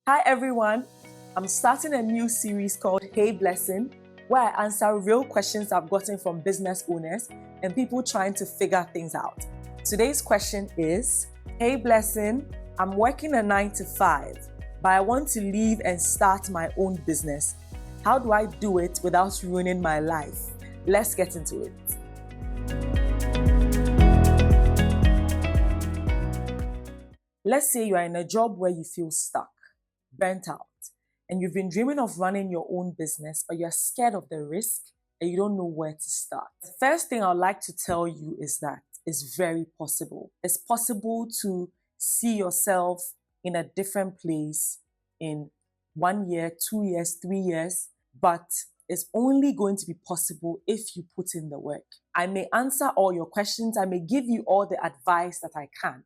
Hi everyone, I'm starting a new series called Hey Blessing, where I answer real questions I've gotten from business owners and people trying to figure things out. Today's question is, hey Blessing, I'm working a 9 to 5, but I want to leave and start my own business. How do I do it without ruining my life? Let's get into it. Let's say you are in a job where you feel stuck, burnt out, and you've been dreaming of running your own business, but you're scared of the risk and you don't know where to start. The first thing I'd like to tell you is that it's very possible. It's possible to see yourself in a different place in 1 year, 2 years, 3 years, but it's only going to be possible if you put in the work. I may answer all your questions. I may give you all the advice that I can.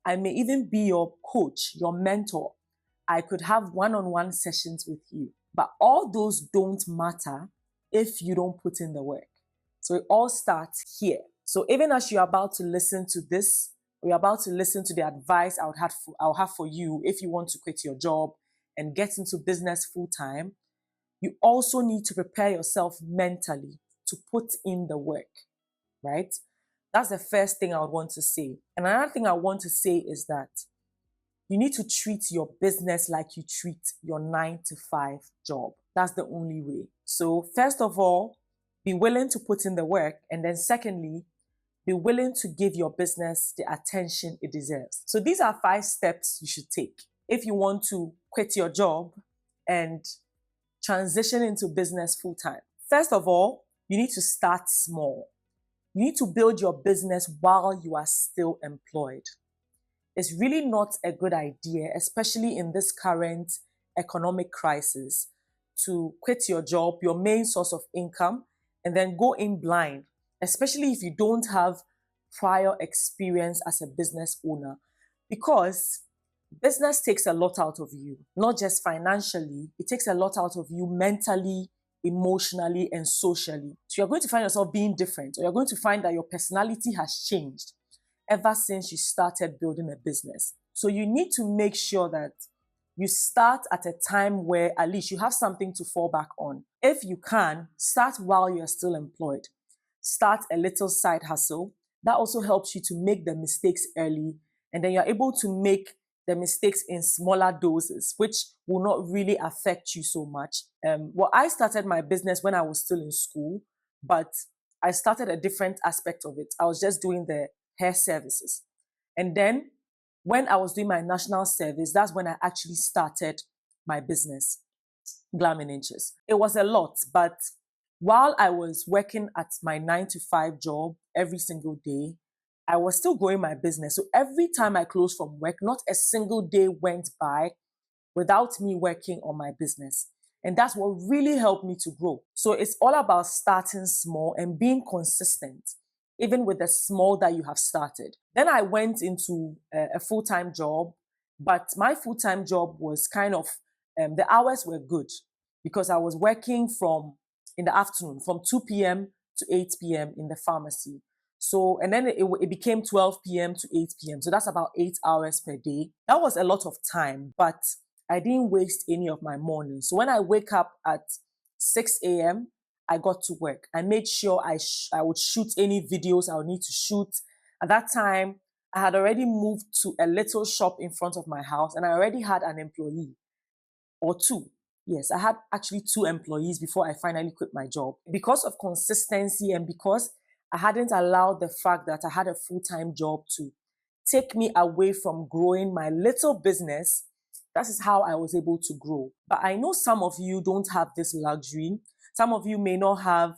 I may even be your coach, your mentor. I could have one-on-one sessions with you. But all those don't matter if you don't put in the work. So it all starts here. So even as you're about to listen to this, or you're about to listen to the advice I'll have for you if you want to quit your job and get into business full-time, you also need to prepare yourself mentally to put in the work, right? That's the first thing I would want to say. And another thing I want to say is that you need to treat your business like you treat your 9 to 5 job. That's the only way. So first of all, be willing to put in the work. And then secondly, be willing to give your business the attention it deserves. So these are 5 steps you should take if you want to quit your job and transition into business full time. First of all, you need to start small. You need to build your business while you are still employed. It's really not a good idea, especially in this current economic crisis, to quit your job, your main source of income, and then go in blind, especially if you don't have prior experience as a business owner. Because business takes a lot out of you, not just financially, it takes a lot out of you mentally, emotionally, and socially. So you're going to find yourself being different, or you're going to find that your personality has changed ever since you started building a business. So you need to make sure that you start at a time where at least you have something to fall back on. If you can, start while you're still employed. Start a little side hustle. That also helps you to make the mistakes early, and then you're able to make the mistakes in smaller doses, which will not really affect you so much. I started my business when I was still in school, but I started a different aspect of it. I was just doing the hair services. And then when I was doing my national service, that's when I actually started my business, Glam and Inches. It was a lot, but while I was working at my 9 to 5 job every single day, I was still growing my business. So every time I closed from work, not a single day went by without me working on my business. And that's what really helped me to grow. So it's all about starting small and being consistent, even with the small that you have started. Then I went into a full-time job, but my full-time job was kind of, the hours were good because I was working in the afternoon from 2 p.m. to 8 p.m. in the pharmacy. So, and then it became 12 p.m. to 8 p.m. So that's about 8 hours per day. That was a lot of time, but I didn't waste any of my morning. So when I wake up at 6 a.m., I got to work. I made sure I would shoot any videos I would need to shoot. At that time, I had already moved to a little shop in front of my house, and I already had an employee or 2. Yes, I had actually 2 employees before I finally quit my job. Because of consistency and because I hadn't allowed the fact that I had a full-time job to take me away from growing my little business, that is how I was able to grow. But I know some of you don't have this luxury. Some of you may not have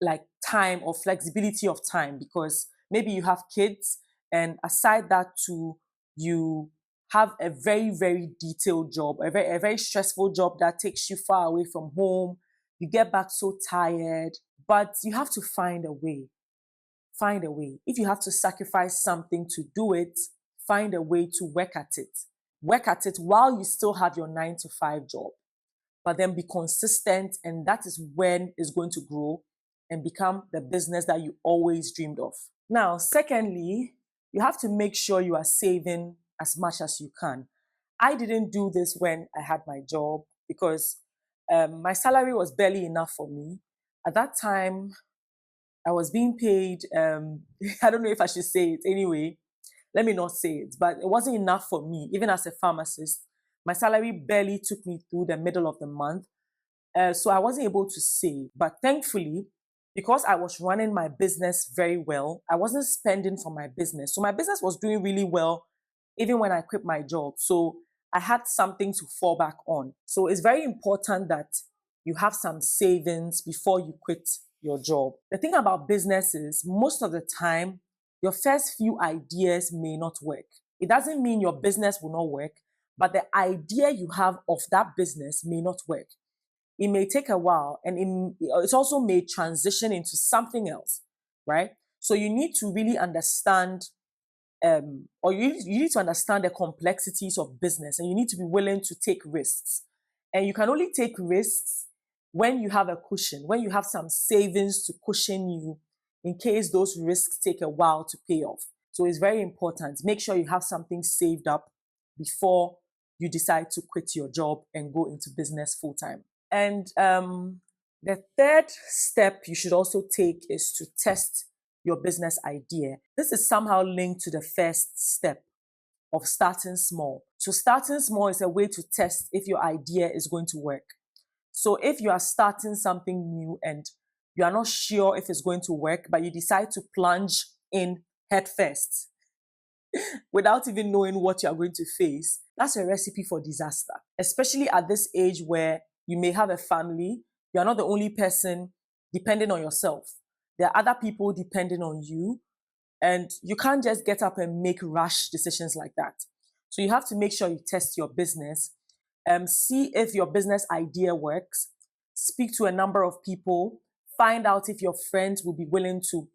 like time or flexibility of time because maybe you have kids, and aside that too, you have a very, very detailed job, a very stressful job that takes you far away from home. You get back so tired, but you have to find a way. Find a way. If you have to sacrifice something to do it, find a way to work at it. Work at it while you still have your 9 to 5 job. But then be consistent, and that is when it's going to grow and become the business that you always dreamed of. Now, secondly, you have to make sure you are saving as much as you can. I didn't do this when I had my job because my salary was barely enough for me. At that time, I was being paid, I don't know if I should say it anyway, let me not say it, but it wasn't enough for me, even as a pharmacist. My salary barely took me through the middle of the month. So I wasn't able to save. But thankfully, because I was running my business very well, I wasn't spending for my business. So my business was doing really well, even when I quit my job. So I had something to fall back on. So it's very important that you have some savings before you quit your job. The thing about business is most of the time, your first few ideas may not work. It doesn't mean your business will not work, but the idea you have of that business may not work. It may take a while, and it also may transition into something else, right? So you need to really understand, or you need to understand the complexities of business, and you need to be willing to take risks. And you can only take risks when you have a cushion, when you have some savings to cushion you in case those risks take a while to pay off. So it's very important. Make sure you have something saved up before you decide to quit your job and go into business full time. And the third step you should also take is to test your business idea. This is somehow linked to the first step of starting small. So starting small is a way to test if your idea is going to work. So if you are starting something new and you are not sure if it's going to work, but you decide to plunge in head first without even knowing what you are going to face, that's a recipe for disaster. Especially at this age where you may have a family, you are not the only person depending on yourself. There are other people depending on you, and you can't just get up and make rash decisions like that. So you have to make sure you test your business, see if your business idea works, speak to a number of people, find out if your friends will be willing to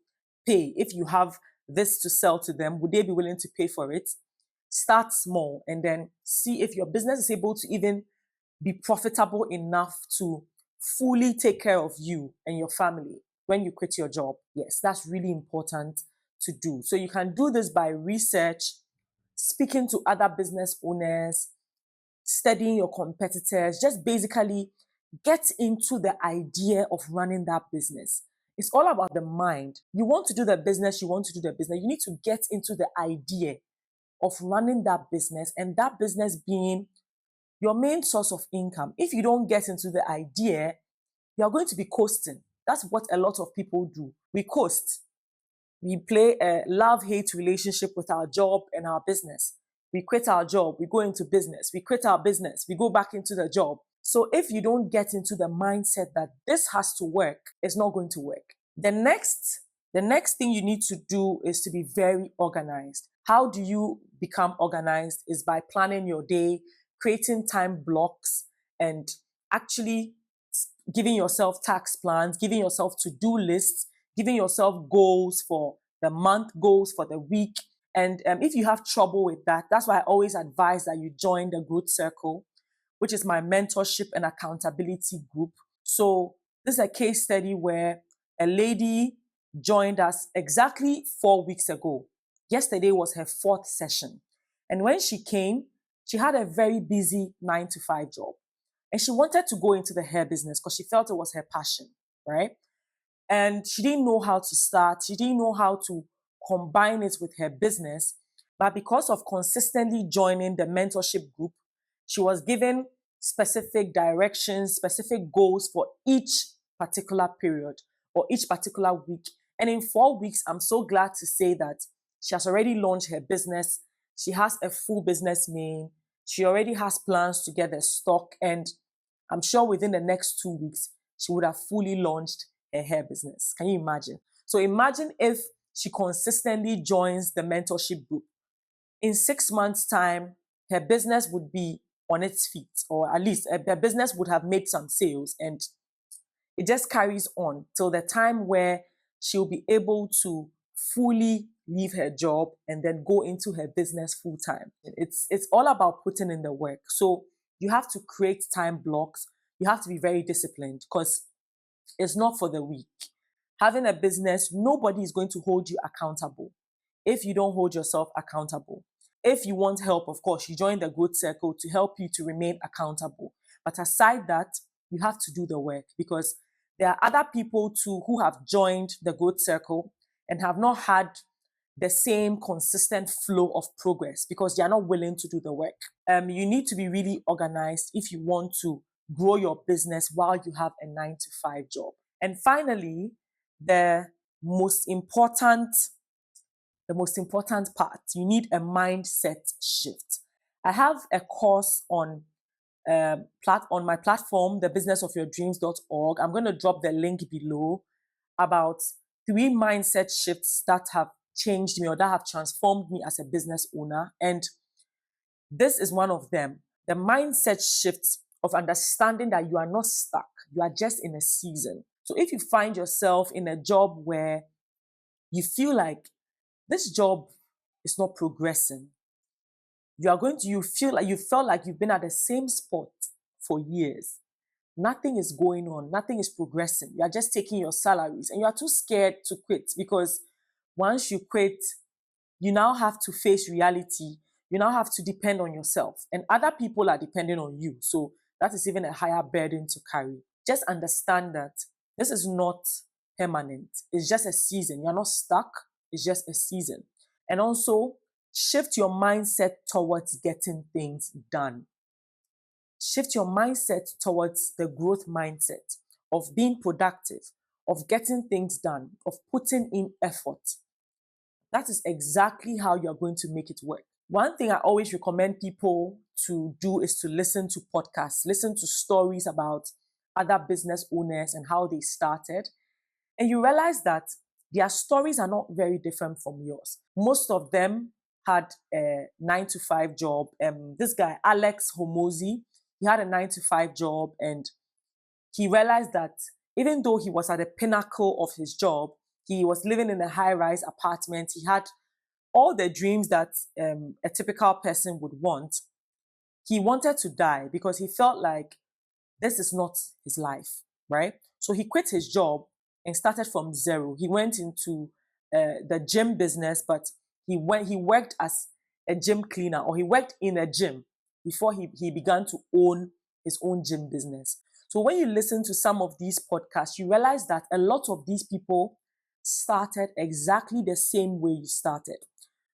pay. If you have this to sell to them, would they be willing to pay for it? Start small and then see if your business is able to even be profitable enough to fully take care of you and your family when you quit your job. Yes, that's really important to do. So you can do this by research, speaking to other business owners, studying your competitors, just basically get into the idea of running that business. It's all about the mind. You want to do the business, you want to do the business. You need to get into the idea of running that business and that business being your main source of income. If you don't get into the idea, you're going to be coasting. That's what a lot of people do. We coast. We play a love-hate relationship with our job and our business. We quit our job, we go into business. We quit our business, we go back into the job. So if you don't get into the mindset that this has to work, it's not going to work. The next thing you need to do is to be very organized. How do you become organized? Is by planning your day, creating time blocks, and actually giving yourself task plans, giving yourself to-do lists, giving yourself goals for the month, goals for the week. And if you have trouble with that, that's why I always advise that you join the Growth Circle, which is my mentorship and accountability group. So this is a case study where a lady joined us exactly 4 weeks ago. Yesterday was her fourth session. And when she came, she had a very busy 9 to 5 job. And she wanted to go into the hair business because she felt it was her passion, right? And she didn't know how to start. She didn't know how to combine it with her business. But because of consistently joining the mentorship group, she was given specific directions, specific goals for each particular period or each particular week. And in 4 weeks, I'm so glad to say that she has already launched her business. She has a full business name. She already has plans to get the stock. And I'm sure within the next 2 weeks, she would have fully launched her hair business. Can you imagine? So imagine if she consistently joins the mentorship group. In 6 months' time, her business would be on its feet, or at least her business would have made some sales, and it just carries on till the time where she'll be able to fully leave her job and then go into her business full time. It's all about putting in the work. So you have to create time blocks. You have to be very disciplined because it's not for the weak. Having a business, nobody is going to hold you accountable if you don't hold yourself accountable. If you want help, of course, you join the growth circle to help you to remain accountable. But aside that, you have to do the work, because there are other people too who have joined the growth circle and have not had the same consistent flow of progress because they are not willing to do the work. You need to be really organized if you want to grow your business while you have a 9 to 5 job. And finally, the most important part, you need a mindset shift. I have a course on my platform, thebusinessofyourdreams.org. I'm going to drop the link below, about 3 mindset shifts that have changed me or that have transformed me as a business owner. And this is one of them. The mindset shift of understanding that you are not stuck, you are just in a season. So if you find yourself in a job where you feel like this job is not progressing, you feel like you felt like you've been at the same spot for years. Nothing is going on, nothing is progressing. You are just taking your salaries and you are too scared to quit, because once you quit, you now have to face reality. You now have to depend on yourself, and other people are depending on you. So that is even a higher burden to carry. Just understand that this is not permanent. It's just a season. You're not stuck. It's just a season. And also, shift your mindset towards getting things done. Shift your mindset towards the growth mindset of being productive, of getting things done, of putting in effort. That is exactly how you're going to make it work. One thing I always recommend people to do is to listen to podcasts, listen to stories about other business owners and how they started. And you realize that their stories are not very different from yours. Most of them had a 9 to 5 job. This guy, Alex Homozy, he had a 9 to 5 job, and he realized that even though he was at the pinnacle of his job, he was living in a high-rise apartment. He had all the dreams that a typical person would want. He wanted to die because he felt like this is not his life, right? So he quit his job and started from zero. He went into the gym business, but he worked as a gym cleaner, or he worked in a gym before he began to own his own gym business. So when you listen to some of these podcasts, you realize that a lot of these people started exactly the same way you started.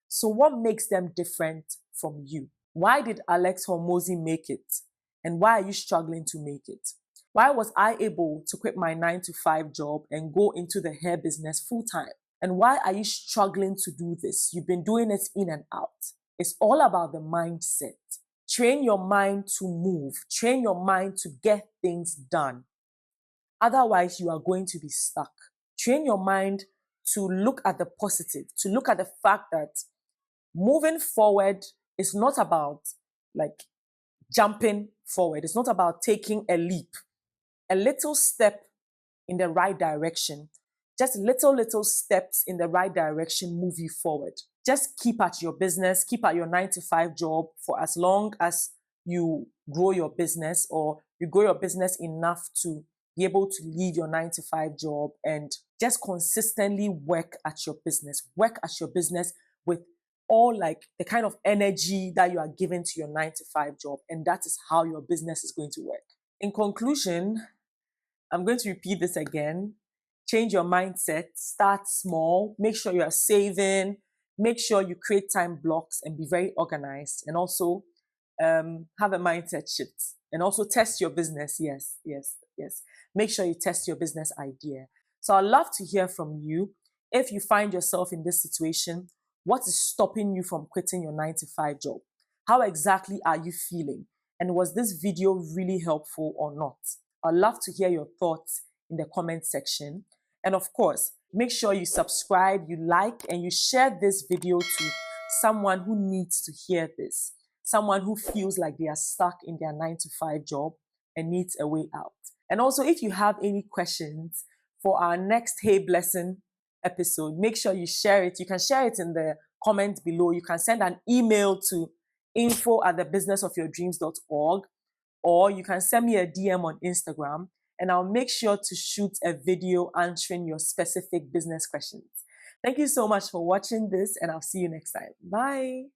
So what makes them different from you? Why did Alex Hormozy make it? And why are you struggling to make it? Why was I able to quit my 9 to 5 job and go into the hair business full time? And why are you struggling to do this? You've been doing it in and out. It's all about the mindset. Train your mind to move. Train your mind to get things done. Otherwise, you are going to be stuck. Train your mind to look at the positive, to look at the fact that moving forward is not about like jumping forward. It's not about taking a leap. A little step in the right direction, just little steps in the right direction move you forward. Just keep at your business, keep at your 9 to 5 job for as long as you grow your business, or you grow your business enough to be able to leave your 9 to 5 job and just consistently work at your business. Work at your business with all like the kind of energy that you are giving to your 9 to 5 job. And that is how your business is going to work. In conclusion, I'm going to repeat this again. Change your mindset, start small, make sure you are saving, make sure you create time blocks and be very organized. And also have a mindset shift. And also test your business. Yes. Make sure you test your business idea. So I'd love to hear from you. If you find yourself in this situation, what is stopping you from quitting your 9 to 5 job? How exactly are you feeling? And was this video really helpful or not? I'd love to hear your thoughts in the comment section. And of course, make sure you subscribe, you like, and you share this video to someone who needs to hear this. Someone who feels like they are stuck in their 9 to 5 job and needs a way out. And also, if you have any questions for our next Hey Blessing episode, make sure you share it. You can share it in the comment below. You can send an email to info@thebusinessofyourdreams.org, or you can send me a DM on Instagram, and I'll make sure to shoot a video answering your specific business questions. Thank you so much for watching this, and I'll see you next time. Bye.